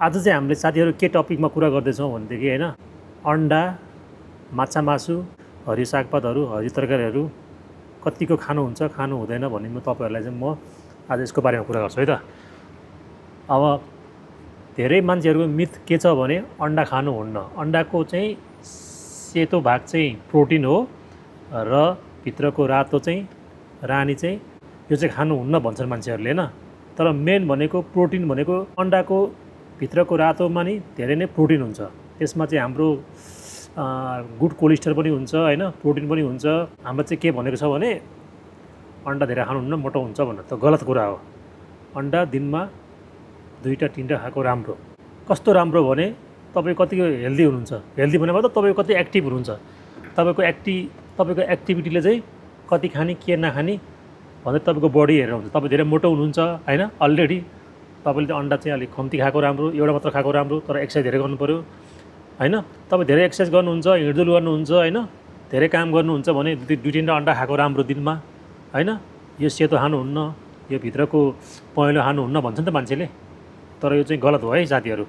आज चाहिँ हामीले साथीहरू के टपिकमा कुरा गर्दैछौँ भनेदेखि होइन अन्डा, माछा मासु, हरियो सागपातहरू, हरियो तरकारीहरू कतिको खानुहुन्छ खानु हुँदैन भन्ने म तपाईँहरूलाई चाहिँ म आज यसको बारेमा कुरा गर्छु है त। अब धेरै मान्छेहरूको मिथ के छ भने अन्डा खानुहुन्न। अन्डाको चाहिँ सेतो भाग चाहिँ प्रोटिन हो र भित्रको रातो चाहिँ रानी चाहिँ यो चाहिँ खानुहुन्न भन्छन् मान्छेहरूले होइन। तर मेन भनेको प्रोटिन भनेको अन्डाको भित्रको रातोमा नि धेरै नै प्रोटिन हुन्छ। त्यसमा चाहिँ हाम्रो गुड कोलेस्ट्रोल पनि हुन्छ होइन, प्रोटिन पनि हुन्छ। हाम्रो चाहिँ के भनेको छ भने अन्डा धेरै खानुहुन्न मोटो हुन्छ भनेर, त गलत कुरा हो। अन्डा दिनमा 2-3टा खाएको राम्रो। कस्तो राम्रो भने तपाईँ कतिको हेल्दी हुनुहुन्छ, हेल्दी भनेको त तपाईँ कति एक्टिभ हुनुहुन्छ, तपाईँको एक्टिभिटीले चाहिँ कति खाने के नखाने भन्दा तपाईँको बडी हेरेर हुन्छ। तपाईँ धेरै मोटो हुनुहुन्छ होइन, अलरेडी तपाईँले अन्डा चाहिँ अलिक कम्ती खाएको राम्रो, एउटा मात्र खाएको राम्रो, तर एक्सर्साइज धेरै गर्नु पऱ्यो होइन। तपाईँ धेरै एक्सर्साइज गर्नुहुन्छ, हिँडडुल गर्नुहुन्छ होइन, धेरै काम गर्नुहुन्छ भने 2-3टा अन्डा खाएको राम्रो दिनमा होइन। यो सेतो खानुहुन्न, यो भित्रको पहेँलो खानुहुन्न भन्छ नि त मान्छेले, तर यो चाहिँ गलत हो है साथीहरू।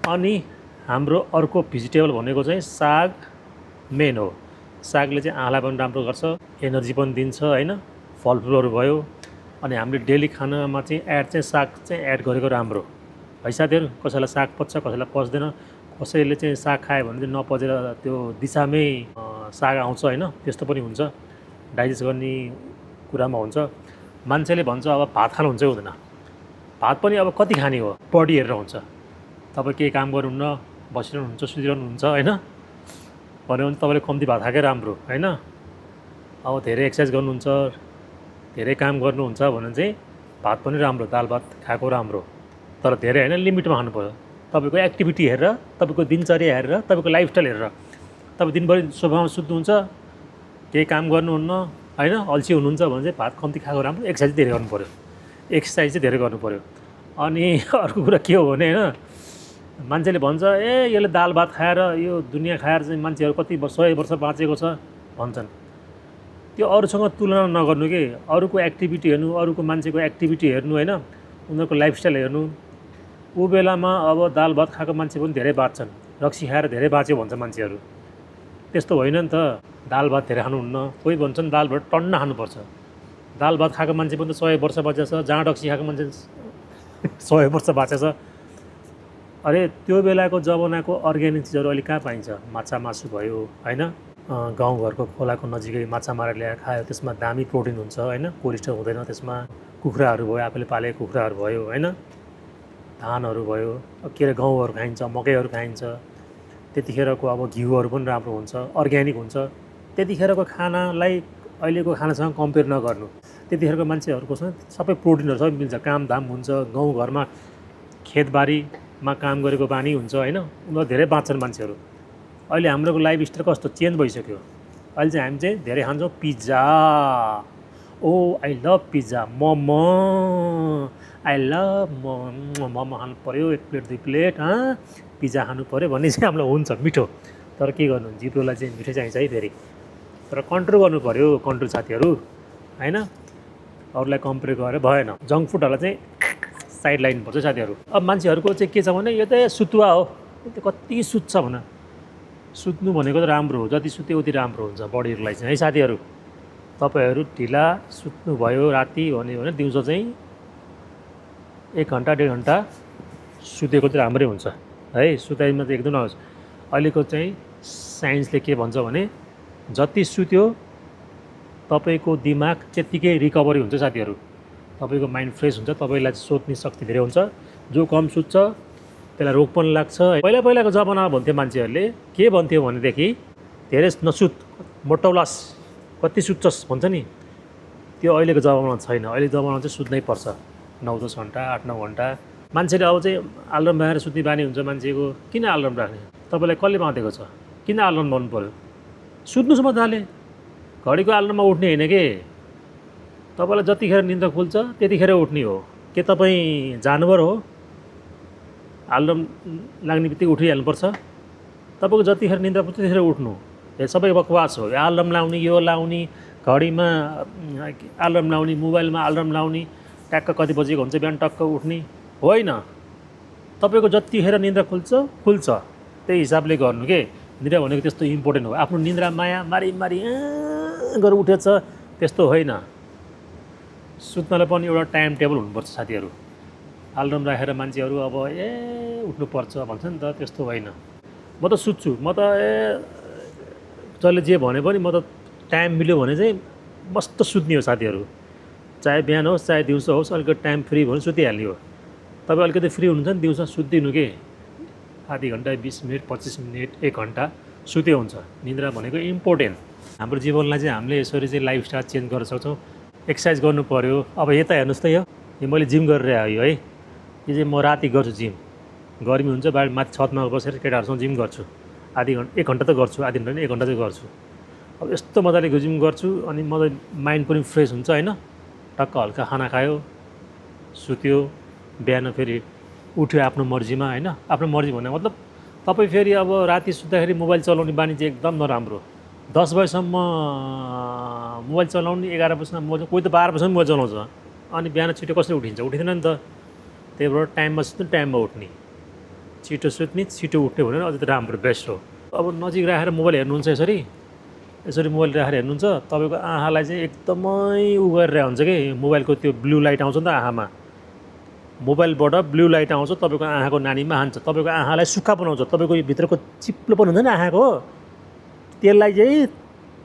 अनि हाम्रो अर्को भेजिटेबल भनेको चाहिँ साग मेन हो। सागले चाहिँ आँखा पनि राम्रो गर्छ, एनर्जी पनि दिन्छ होइन। फलफुलहरू भयो। अनि हामीले डेली खानामा चाहिँ साग चाहिँ एड गरेको राम्रो है साथीहरू। कसैलाई साग पच्छ, कसैलाई पच्दैन। कसैले चाहिँ साग खायो भने चाहिँ नपचेर त्यो दिशामै साग आउँछ होइन, त्यस्तो पनि हुन्छ, डाइजेस्ट गर्ने कुरामा हुन्छ। मान्छेले भन्छ अब भात खानुहुन्छ हुँदैन। भात पनि अब कति खाने हो, बडी हेरेर हुन्छ। तपाईँ केही काम गर्नुहुन्न, बसिरहनुहुन्छ, सुतिरहनुहुन्छ होइन, भन्यो भने तपाईँले कम्ती भात खाएकै राम्रो होइन। अब धेरै एक्सर्साइज गर्नुहुन्छ, धेरै काम गर्नुहुन्छ भने चाहिँ भात पनि राम्रो, दाल भात खाएको राम्रो, तर धेरै होइन, लिमिटमा खानु पऱ्यो। तपाईँको एक्टिभिटी हेरेर, तपाईँको दिनचर्या हेरेर, तपाईँको लाइफस्टाइल हेरेर। तपाईँ दिनभरि सोफामा सुत्नुहुन्छ, केही काम गर्नुहुन्न होइन, अल्छी हुनुहुन्छ भने चाहिँ भात कम्ती खाएको राम्रो, एक्सर्साइज धेरै गर्नु पऱ्यो। एक्सर्साइज चाहिँ धेरै गर्नु पऱ्यो। अनि अर्को कुरा के हो भने होइन, मान्छेले भन्छ यसले दाल भात खाएर यो दुनियाँ खाएर चाहिँ मान्छेहरू कति 100 वर्ष बाँचेको छ भन्छन्। त्यो अरूसँग तुलना नगर्नु कि, अरूको एक्टिभिटी हेर्नु, अरूको मान्छेको एक्टिभिटी हेर्नु होइन, उनीहरूको लाइफस्टाइल हेर्नु। ऊ बेलामा अब दाल भात खाएको मान्छे पनि धेरै बाँच्छन्, रक्सी खाएर धेरै बाँच्यो भन्छ मान्छेहरू। त्यस्तो होइन नि त। दाल भात धेरै खानुहुन्न, कोही भन्छन् दाल भात टन्न खानुपर्छ। दाल भात खाएको मान्छे पनि त 100 वर्ष बाँचेको छ, जहाँ रक्सी खाएको मान्छे 100 वर्ष बाँचेको छ। अरे त्यो बेलाको जमानाको अर्ग्यानिक चिजहरू अहिले कहाँ पाइन्छ? माछा मासु भयो होइन, गाउँघरको खोलाको नजिकै माछा मारेर ल्याएर खायो, त्यसमा दामी प्रोटिन हुन्छ होइन, कोलेस्ट्रोल हुँदैन त्यसमा। कुखुराहरू भयो, आफूले पालेको कुखुराहरू भयो होइन, धानहरू भयो, के अरे गहुँहरू खाइन्छ, मकैहरू खाइन्छ। त्यतिखेरको अब घिउहरू पनि राम्रो हुन्छ, अर्ग्यानिक हुन्छ। त्यतिखेरको खानालाई अहिलेको खानासँग कम्पेयर नगर्नु। त्यतिखेरको मान्छेहरूकोसँग सबै प्रोटिनहरू सबै मिल्छ, कामधाम हुन्छ, गाउँघरमा खेतबारीमा काम गरेको बानी हुन्छ होइन, उनीहरू धेरै बाँच्छन् मान्छेहरू। अहिले हाम्रो लाइफस्टाइल कस्तो चेन्ज भइसक्यो। अहिले चाहिँ हामी चाहिँ धेरै खान्छौँ pizza. Oh I love pizza, momo, I love momo खानु पऱ्यो, 1 प्लेट 2 प्लेट पिज्जा खानु पऱ्यो भन्ने चाहिँ हामीलाई हुन्छ मिठो। तर के गर्नु, जिब्रोलाई चाहिँ मिठो चाहिन्छ है फेरि। तर कन्ट्रोल गर्नु पऱ्यो, कन्ट्रोल साथीहरू होइन, अरूलाई कम्पेयर गरेर भएन। जङ्क फुडहरूलाई चाहिँ साइड लाइनुपर्छ साथीहरू। अब मान्छेहरूको चाहिँ के छ भने यो त सुतुवा हो, त्यो कति सुत्छ भन। सुत्नु भनेको त राम्रो हो, जति सुत्यो उति राम्रो हुन्छ बडीहरूलाई चाहिँ है साथीहरू। तपाईँहरू ढिला सुत्नुभयो राति भन्यो भने दिउँसो चाहिँ 1 घन्टा 1.5 घन्टा सुतेको चाहिँ राम्रै हुन्छ है। सुताइमा चाहिँ एकदम नहोस्। अहिलेको चाहिँ साइन्सले के भन्छ भने जति सुत्यो तपाईँको दिमाग त्यत्तिकै रिकभरी हुन्छ साथीहरू। तपाईँको माइन्ड फ्रेस हुन्छ, तपाईँलाई सोच्ने शक्ति धेरै हुन्छ। जो कम सुत्छ त्यसलाई रोग पनि लाग्छ। पहिलाको जमानामा भन्थ्यो मान्छेहरूले, के भन्थ्यो भनेदेखि धेरै नसुत, मोटौलास, कति सुत्छस् भन्छ नि, त्यो अहिलेको जमानामा छैन। अहिलेको जमानामा चाहिँ सुत्नै पर्छ 9-10 घन्टा, 8-9 घन्टा। मान्छेले अब चाहिँ अलार्म राखेर सुत्ने बानी हुन्छ मान्छेको। किन अलार्म राख्ने? तपाईँलाई कसले बाँधेको छ? किन अलार्म गर्नु पऱ्यो? सुत्नुहोस् मजाले, घडीको अलार्ममा उठ्ने होइन के। तपाईँलाई जतिखेर निन्द्रा खुल्छ त्यतिखेर उठ्ने हो। के तपाईँ जानवर हो? अलार्म लाग्ने बित्तिकै उठिहाल्नुपर्छ? तपाईँको जतिखेर निन्द्रा पुग्छ त्यतिखेर उठ्नु, यो सबै बकवास हो। अलार्म लाउने, यो लाउने, घडीमा अलार्म लाउने, मोबाइलमा अलार्म लाउने, ट्याक्क कति बजेको हुन्छ बिहान टक्क उठ्ने होइन। तपाईँको जतिखेर निन्द्रा खुल्छ त्यही हिसाबले गर्नु के। निद्रा भनेको त्यस्तो इम्पोर्टेन्ट हो। आफ्नो निन्द्रा माया मारी गरेर उठेछ त्यस्तो होइन। सुत्नलाई पनि एउटा टाइम टेबल हुनुपर्छ साथीहरू। अलार्म राखेर मान्छेहरू अब उठ्नुपर्छ भन्छ नि त, त्यस्तो होइन। म त सुत्छु, म त जसले जे भने पनि म त टाइम मिल्यो भने चाहिँ मस्त सुत्ने हो साथीहरू। चाहे बिहान होस् चाहे दिउँसो होस्, अलिकति टाइम फ्री भयो भने सुतिहाल्ने हो। तपाईँ अलिकति फ्री हुनुहुन्छ नि दिउँसो सुत्दिनु के, आधी घन्टा 20 मिनट 25 मिनट 1 घन्टा सुत्यो हुन्छ। निन्द्रा भनेको इम्पोर्टेन्ट। हाम्रो जीवनलाई चाहिँ हामीले यसरी चाहिँ लाइफस्टाइल चेन्ज गर्न सक्छौँ। एक्सर्साइज गर्नु पऱ्यो। अब यता हेर्नुहोस् त, यो मैले जिम गरेर आयो है। यो चाहिँ म राति गर्छु जिम। गर्मी हुन्छ बाहिर माथि छतमा बसेर केटाहरूसँग जिम गर्छु। आधी घन्टा 1 घन्टा त गर्छु, आधी घन्टा नि 1 घन्टा चाहिँ गर्छु। अब यस्तो मजाले जिम गर्छु अनि मलाई माइन्ड पनि फ्रेस हुन्छ होइन। टक्क हल्का खाना खायो, सुत्यो, बिहान फेरि उठ्यो आफ्नो मर्जीमा होइन। आफ्नो मर्जी भन्ने मतलब तपाईँ फेरि अब राति सुत्दाखेरि मोबाइल चलाउने बानी चाहिँ एकदम नराम्रो। 10 बजीसम्म मोबाइल चलाउने, 11 बजीसम्म मोबाइल, कोही त 12 बजीसम्म मोबाइल चलाउँछ। अनि बिहान छिटो कसरी उठिन्छ? उठिँदैन नि त। त्यही भएर टाइममा सुत्नु, टाइममा उठ्ने, छिटो सुत्ने छिटो उठ्ने भनेर अझै त राम्रो बेस्ट हो। अब नजिक राखेर मोबाइल हेर्नुहुन्छ, यसरी मोबाइल राखेर हेर्नुहुन्छ, तपाईँको आँखालाई चाहिँ एकदमै गरिरहेको हुन्छ कि। मोबाइलको त्यो ब्लू लाइट आउँछ नि त आँखामा, मोबाइलबाट ब्लू लाइट आउँछ, तपाईँको आँखाको नानीमा हान्छ, तपाईँको आँखालाई सुक्खा बनाउँछ। तपाईँको यो भित्रको चिप्लो पनि हुन्छ नि आँखाको, त्यसलाई चाहिँ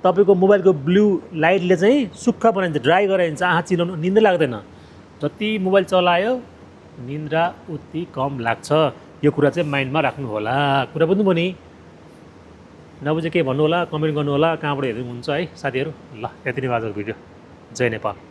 तपाईँको मोबाइलको ब्लू लाइटले चाहिँ सुक्खा बनाइदिन्छ, ड्राई गराइदिन्छ, आँखा चिलाउनु, निन्द्रा लाग्दैन। जति मोबाइल चलायो निन्द्रा उति कम लाग्छ। यो कुरा चाहिँ माइन्डमा राख्नु होला। कुरा बुझ्नु भयो नि? नबुझे के भन्नु होला, कमेन्ट गर्नु होला, कहाँबाट हेर्नु हुन्छ है साथीहरू। ल, यति नै आजको भिडियो। जय नेपाल।